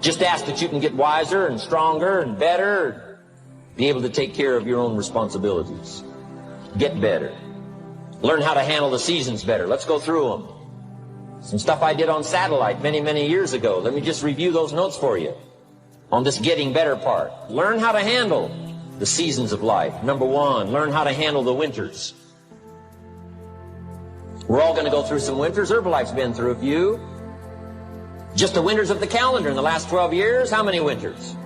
Just ask that you can get wiser and stronger and better, be able to take care of your own responsibilities. Get better. Learn how to handle the seasons better. Let's go through them. Some stuff I did on satellite many, many years ago. Let me just review those notes for you on this getting better part. Learn how to handle the seasons of life. Number one, learn how to handle the winters. We're all going to go through some winters. Herbalife's been through a few. Just the winters of the calendar in the last 12 years, how many winters?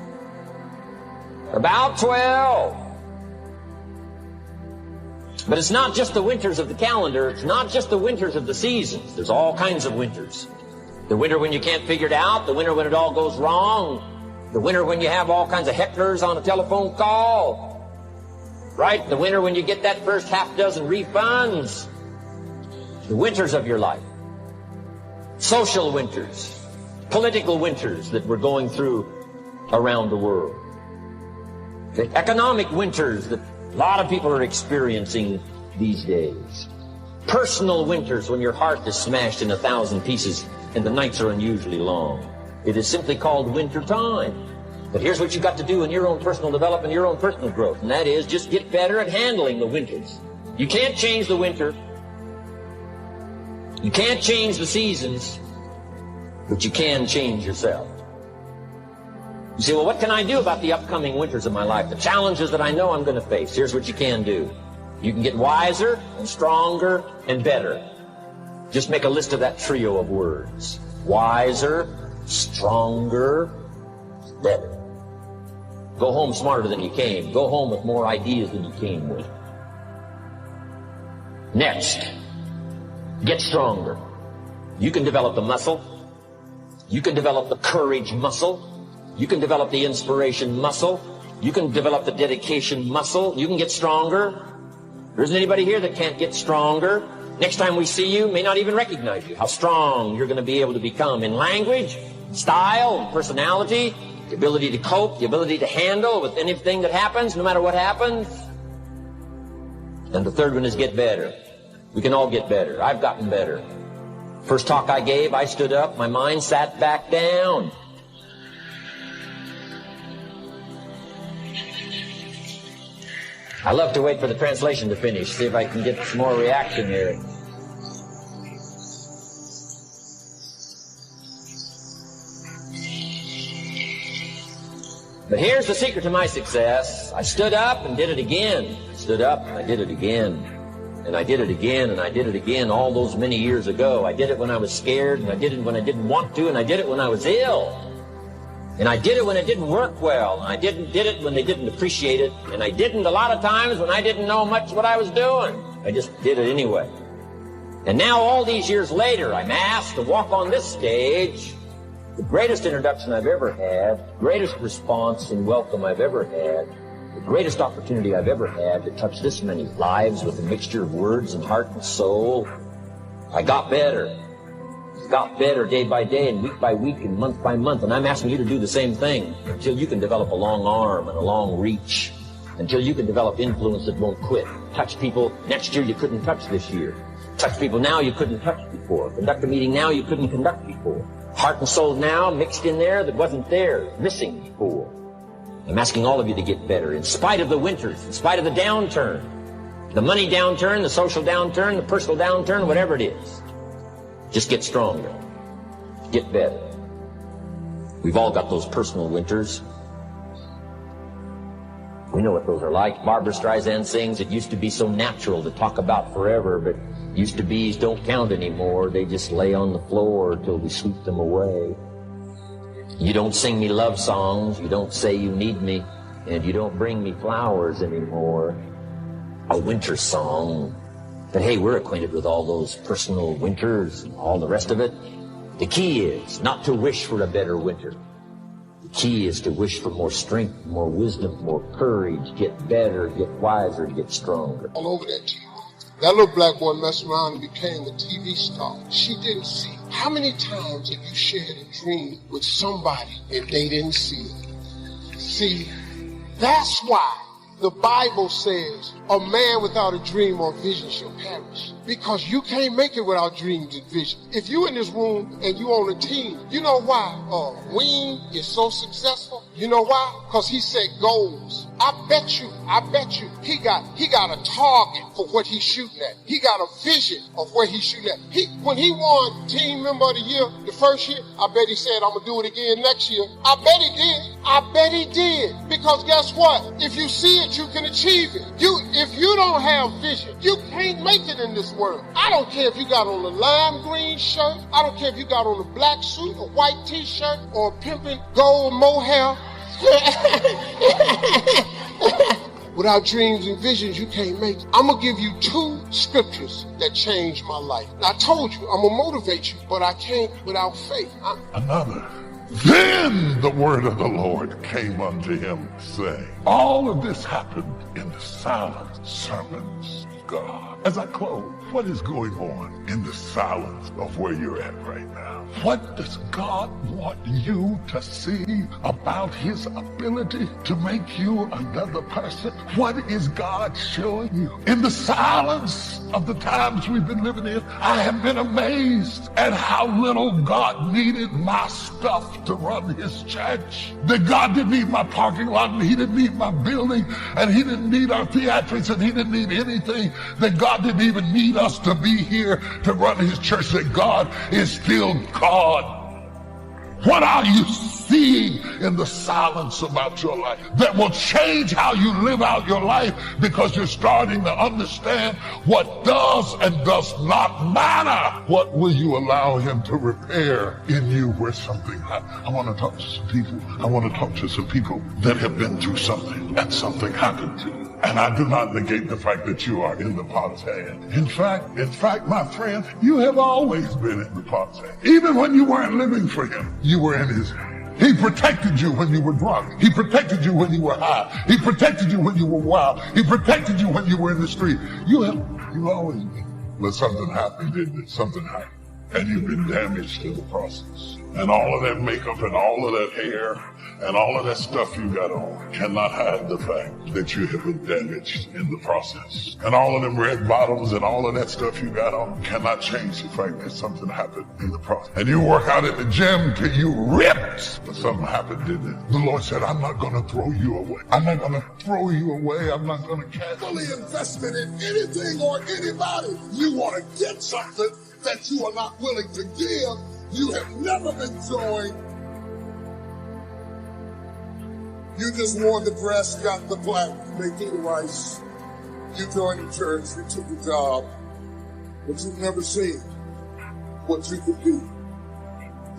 About 12. But it's not just the winters of the calendar. It's not just the winters of the seasons. There's all kinds of winters. The winter when you can't figure it out. The winter when it all goes wrong. The winter when you have all kinds of hecklers on a telephone call. Right? The winter when you get that first half dozen refunds. The winters of your life. Social winters. Political winters that we're going through around the world. The economic winters that a lot of people are experiencing these days. Personal winters when your heart is smashed in 1,000 pieces and the nights are unusually long. It is simply called winter time. But here's what you've got to do in your own personal development, your own personal growth, and that is just get better at handling the winters. You can't change the winter. You can't change the seasons, but you can change yourself. You say, well, what can I do about the upcoming winters of my life, the challenges that I know I'm going to face? Here's what you can do. You can get wiser and stronger and better. Just make a list of that trio of words. Wiser, stronger, better. Go home smarter than you came. Go home with more ideas than you came with. Next, get stronger. You can develop the muscle. You can develop the courage muscle. You can develop the inspiration muscle. You can develop the dedication muscle. You can get stronger. There isn't anybody here that can't get stronger. Next time we see you, may not even recognize you. How strong you're going to be able to become in language, style, personality, the ability to cope, the ability to handle with anything that happens, no matter what happens. And the third one is get better. We can all get better. I've gotten better. First talk I gave, I stood up, my mind sat back down. I love to wait for the translation to finish, see if I can get some more reaction here. But here's the secret to my success. I stood up and did it again. Stood up and I did it again. And I did it again, and I did it again all those many years ago. I did it when I was scared, and I did it when I didn't want to, and I did it when I was ill. And I did it when it didn't work well, and I did it when they didn't appreciate it, and I didn't a lot of times when I didn't know much what I was doing. I just did it anyway. And now all these years later, I'm asked to walk on this stage, the greatest introduction I've ever had, greatest response and welcome I've ever had, the greatest opportunity I've ever had to touch this many lives with a mixture of words and heart and soul. I got better. Got better day by day and week by week and month by month. And I'm asking you to do the same thing until you can develop a long arm and a long reach. Until you can develop influence that won't quit. Touch people next year you couldn't touch this year. Touch people now you couldn't touch before. Conduct a meeting now you couldn't conduct before. Heart and soul now mixed in there that wasn't there, missing before. I'm asking all of you to get better in spite of the winters, in spite of the downturn. The money downturn, the social downturn, the personal downturn, whatever it is. Just get stronger. Get better. We've all got those personal winters. We know what those are like. Barbara Streisand sings, it used to be so natural to talk about forever, but used to be's don't count anymore. They just lay on the floor till we sweep them away. You don't sing me love songs, you don't say you need me, and you don't bring me flowers anymore. A winter song. But hey, we're acquainted with all those personal winters and all the rest of it. The key is not to wish for a better winter. The key is to wish for more strength, more wisdom, more courage, get better, get wiser, get stronger. All over that TV. That little black boy messed around and became a TV star. She didn't see it. How many times have you shared a dream with somebody and they didn't see it? See, that's why The Bible says a man without a dream or vision shall perish. Because you can't make it without dreams and vision. If you in this room and you on a team, you know why Wayne is so successful? You know why? Because he set goals. I bet you, he got a target for what he's shooting at. He got a vision of where he's shooting at. When he won Team Member of the Year the first year, I bet he said, I'm gonna do it again next year. I bet he did. I bet he did. Because guess what? If you see it, you can achieve it. If you don't have vision, you can't make it in this world. I don't care if you got on a lime green shirt. I don't care if you got on a black suit, a white t-shirt, or a pimping gold mohair. Without dreams and visions, you can't make it. I'm going to give you 2 scriptures that changed my life. Now, I told you, I'm going to motivate you, but I can't without faith. Another. Then the word of the Lord came unto him, saying, all of this happened in the silent sermons of God. As I close, what is going on in the silence of where you're at right now? What does God want you to see about his ability to make you another person? What is God showing you? In the silence of the times we've been living in, I have been amazed at how little God needed my stuff to run his church. That God didn't need my parking lot, and he didn't need my building, and he didn't need our theatrics, and he didn't need anything. That God didn't even need us to be here to run his church. That God is still God. What are you seeing in the silence about your life that will change how you live out your life, because you're starting to understand what does and does not matter? What will you allow him to repair in you where something happened? I want to talk to some people. I want to talk to some people that have been through something and something happened to you. And I do not negate the fact that you are in the Potter's hand. In fact, my friend, you have always been in the Potter's hand. Even when you weren't living for him, you were in his hand. He protected you when you were drunk. He protected you when you were high. He protected you when you were wild. He protected you when you were in the street. You always been. But something happened, didn't it? Something happened. And you've been damaged in the process. And all of that makeup and all of that hair and all of that stuff you got on cannot hide the fact that you have been damaged in the process. And all of them red bottoms and all of that stuff you got on cannot change the fact that something happened in the process. And you work out at the gym till you ripped, but something happened, didn't it? The Lord said, I'm not going to throw you away. I'm not going to throw you away. I'm not going to cast. Fully invested in anything or anybody. You want to get something that you are not willing to give. You have never been joined. You just wore the dress, got the plaque, they threw the rice. You joined the church, you took the job, but you've never seen what you could be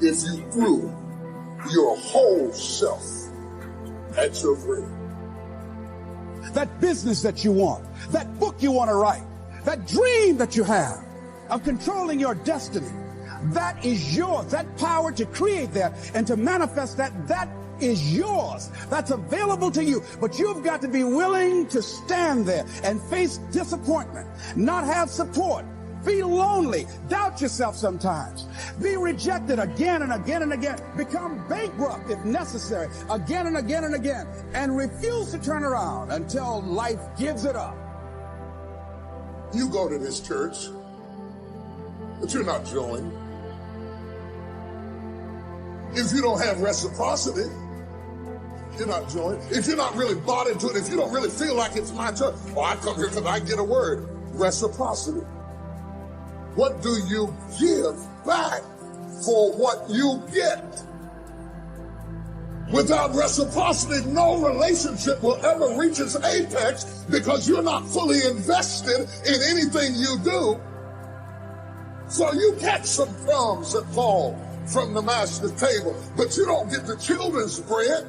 if you threw your whole self at your dream. That business that you want, that book you want to write, that dream that you have of controlling your destiny, that is yours. That power to create that and to manifest that is yours. That's available to you. But you've got to be willing to stand there and face disappointment, not have support, be lonely, doubt yourself sometimes, be rejected again and again and again, become bankrupt if necessary, again and again and again, and refuse to turn around until life gives it up. You go to this church, but you're not joined. If you don't have reciprocity, you're not joined. If you're not really bought into it, if you don't really feel like it's my church, I come here because I get a word. Reciprocity. What do you give back for what you get? Without reciprocity, no relationship will ever reach its apex, because you're not fully invested in anything you do. So you catch some crumbs that fall from the master's table, but you don't get the children's bread.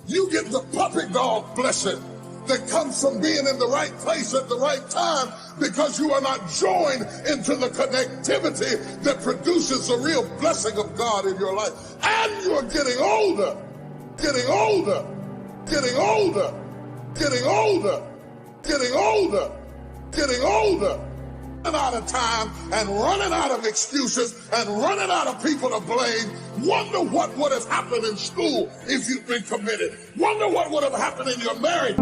You get the puppy dog blessing that comes from being in the right place at the right time, because you are not joined into the connectivity that produces the real blessing of God in your life. And you're getting older, getting older, getting older, getting older, getting older, getting older. Running out of time and running out of excuses and running out of people to blame. Wonder what would have happened in school if you'd been committed. Wonder what would have happened in your marriage.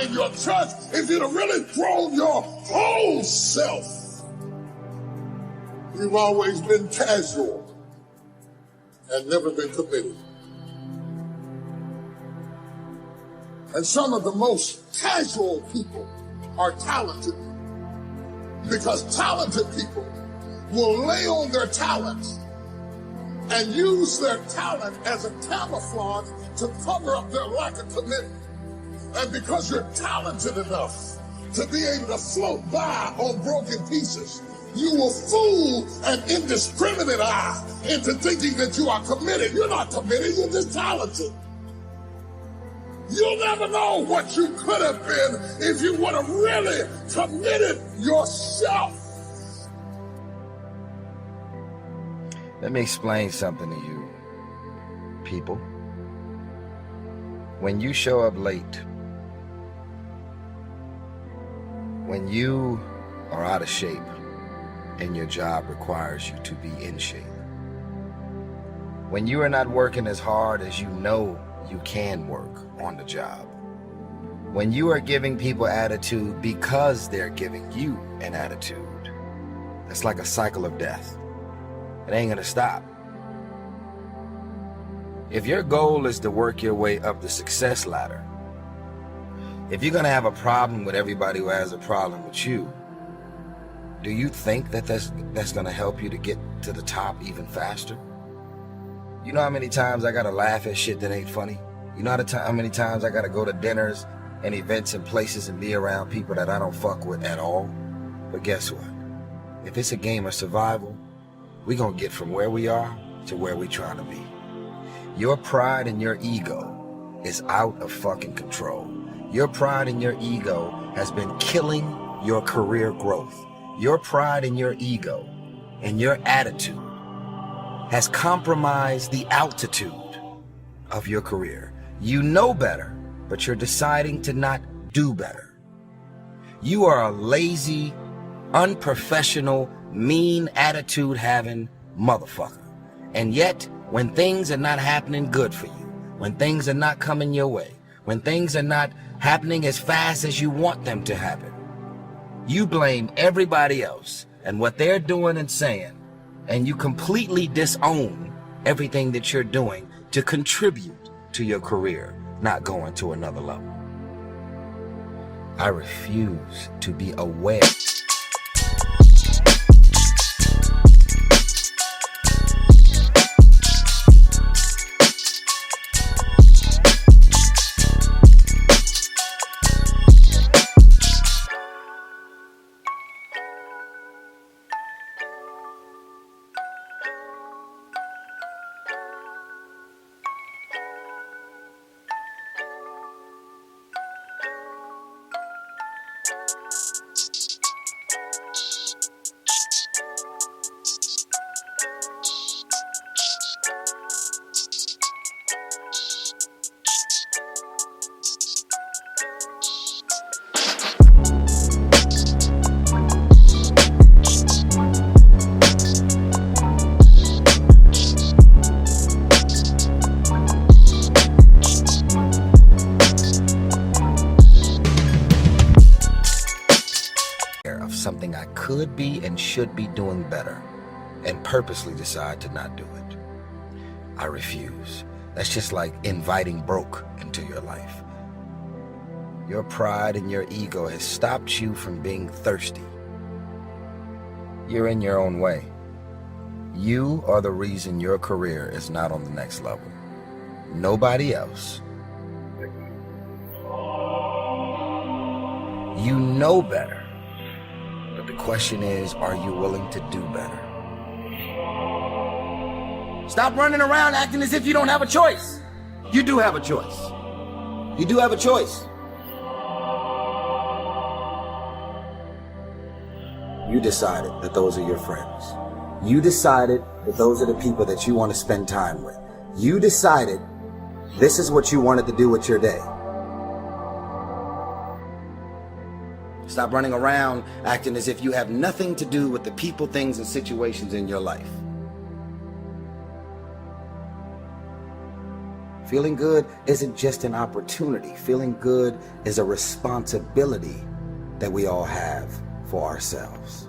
in your church if you'd have really thrown your whole self. You've always been casual and never been committed. And some of the most casual people are talented, because talented people will lay on their talents and use their talent as a camouflage to cover up their lack of commitment. And because you're talented enough to be able to float by on broken pieces, you will fool an indiscriminate eye into thinking that you are committed. You're not committed, you're just talented. You'll never know what you could have been if you would have really committed yourself. Let me explain something to you, people. When you show up late, when you are out of shape and your job requires you to be in shape, when you are not working as hard as you know you can work on the job, when you are giving people attitude because they're giving you an attitude, it's like a cycle of death. It ain't gonna stop. If your goal is to work your way up the success ladder, if you're gonna have a problem with everybody who has a problem with you, do you think that that's gonna help you to get to the top even faster? You know how many times I gotta laugh at shit that ain't funny? You know how many times I gotta go to dinners and events and places and be around people that I don't fuck with at all? But guess what? If it's a game of survival, we gonna get from where we are to where we trying to be. Your pride and your ego is out of fucking control. Your pride and your ego has been killing your career growth. Your pride and your ego and your attitude has compromised the altitude of your career. You know better, but you're deciding to not do better. You are a lazy, unprofessional, mean attitude having motherfucker. And yet, when things are not happening good for you, when things are not coming your way, when things are not happening as fast as you want them to happen, you blame everybody else and what they're doing and saying, and you completely disown everything that you're doing to contribute to your career not going to another level. I refuse to be aware. Something I could be and should be doing better, and purposely decide to not do it. I refuse. That's just like inviting broke into your life. Your pride and your ego has stopped you from being thirsty. You're in your own way. You are the reason your career is not on the next level. Nobody else. You know better. But the question is, are you willing to do better? Stop running around acting as if you don't have a choice. You do have a choice. You do have a choice. You decided that those are your friends. You decided that those are the people that you want to spend time with. You decided this is what you wanted to do with your day. Stop running around acting as if you have nothing to do with the people, things, and situations in your life. Feeling good isn't just an opportunity. Feeling good is a responsibility that we all have for ourselves.